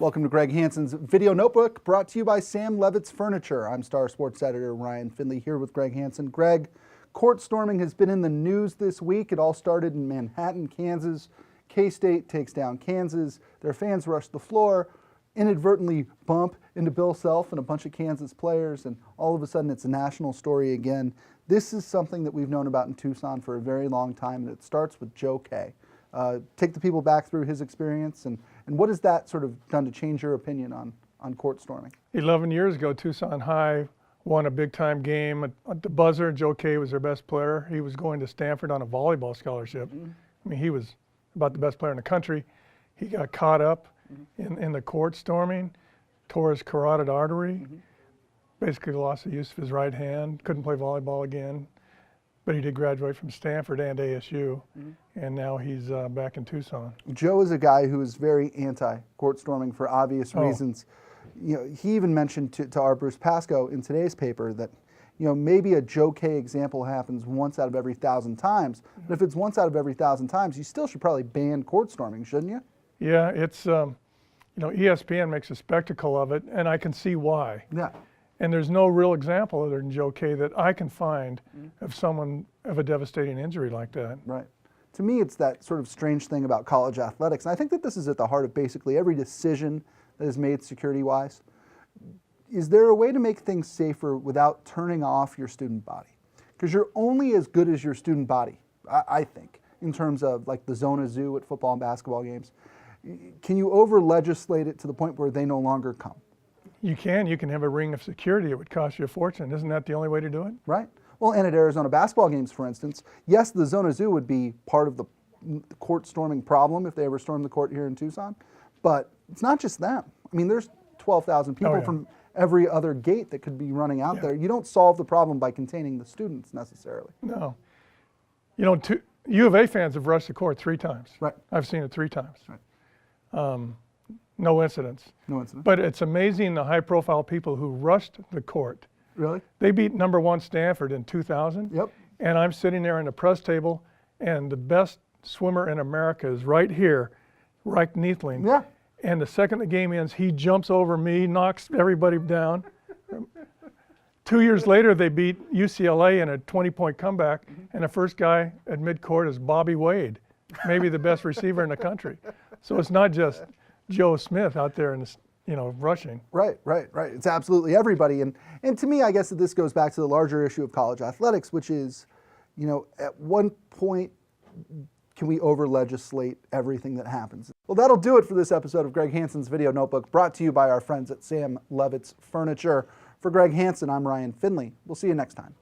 Welcome to Greg Hansen's Video Notebook, brought to you by Sam Levitt's Furniture. I'm Star Sports editor Ryan Finley here with Greg Hansen. Greg, court storming has been in the news this week. It all started in Manhattan, Kansas. K-State takes down Kansas. Their fans rush the floor, inadvertently bump into Bill Self and a bunch of Kansas players, and all of a sudden it's a national story again. This is something that we've known about in Tucson for a very long time, and it starts with Joe K. Take the people back through his experience, and what has that sort of done to change your opinion on court storming? 11 years ago, Tucson High won a big-time game at the buzzer. Joe K was their best player. He was going to Stanford on a volleyball scholarship. I mean, he was about the best player in the country. He got caught up in the court storming, tore his carotid artery, basically lost the use of his right hand, couldn't play volleyball again. But he did graduate from Stanford and ASU, and now he's back in Tucson. Joe is a guy who is very anti-court storming for obvious reasons. You know, he even mentioned to our Bruce Pascoe in today's paper that, you know, maybe a Joe K example happens once out of every 1,000 times. But if it's once out of every 1,000 times, you still should probably ban court storming, shouldn't you? Yeah, it's you know, ESPN makes a spectacle of it, and I can see why. Yeah. And there's no real example other than Joe K that I can find of someone of a devastating injury like that. Right. To me, it's that sort of strange thing about college athletics. And I think that this is at the heart of basically every decision that is made security-wise. Is there a way to make things safer without turning off your student body? Because you're only as good as your student body, I think, in terms of like the Zona Zoo at football and basketball games. Can you over-legislate it to the point where they no longer come? You can have a ring of security. It would cost you a fortune. Isn't that the only way to do it? Right. Well, and at Arizona basketball games, for instance, yes, the Zona Zoo would be part of the court storming problem if they ever stormed the court here in Tucson, but it's not just them. I mean, there's 12,000 people from every other gate that could be running out there. You don't solve the problem by containing the students necessarily. No. You know, U of A fans have rushed the court 3 times. Right. I've seen it 3 times. Right. No incidents. No incidents. But it's amazing the high-profile people who rushed the court. Really? They beat #1 Stanford in 2000. Yep. And I'm sitting there in the press table, and the best swimmer in America is right here, Reich Neethling. Yeah. And the second the game ends, he jumps over me, knocks everybody down. 2 years later, they beat UCLA in a 20-point comeback, and the first guy at midcourt is Bobby Wade, maybe the best receiver in the country. So it's not just Joe Smith out there in the, you know, rushing. Right. It's absolutely everybody. And to me, I guess that this goes back to the larger issue of college athletics, which is, you know, at one point, can we over-legislate everything that happens? Well, that'll do it for this episode of Greg Hansen's Video Notebook, brought to you by our friends at Sam Levitt's Furniture. For Greg Hansen, I'm Ryan Finley. We'll see you next time.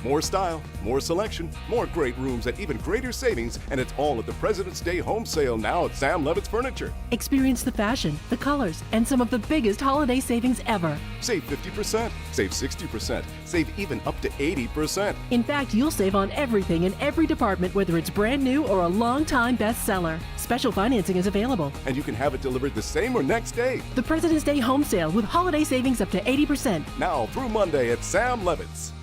More style, more selection, more great rooms at even greater savings, and it's all at the President's Day home sale now at Sam Levitt's Furniture. Experience the fashion, the colors, and some of the biggest holiday savings ever. Save 50%, save 60%, save even up to 80%. In fact, you'll save on everything in every department, whether it's brand new or a long-time bestseller. Special financing is available. And you can have it delivered the same or next day. The President's Day home sale with holiday savings up to 80%. Now through Monday at Sam Levitt's.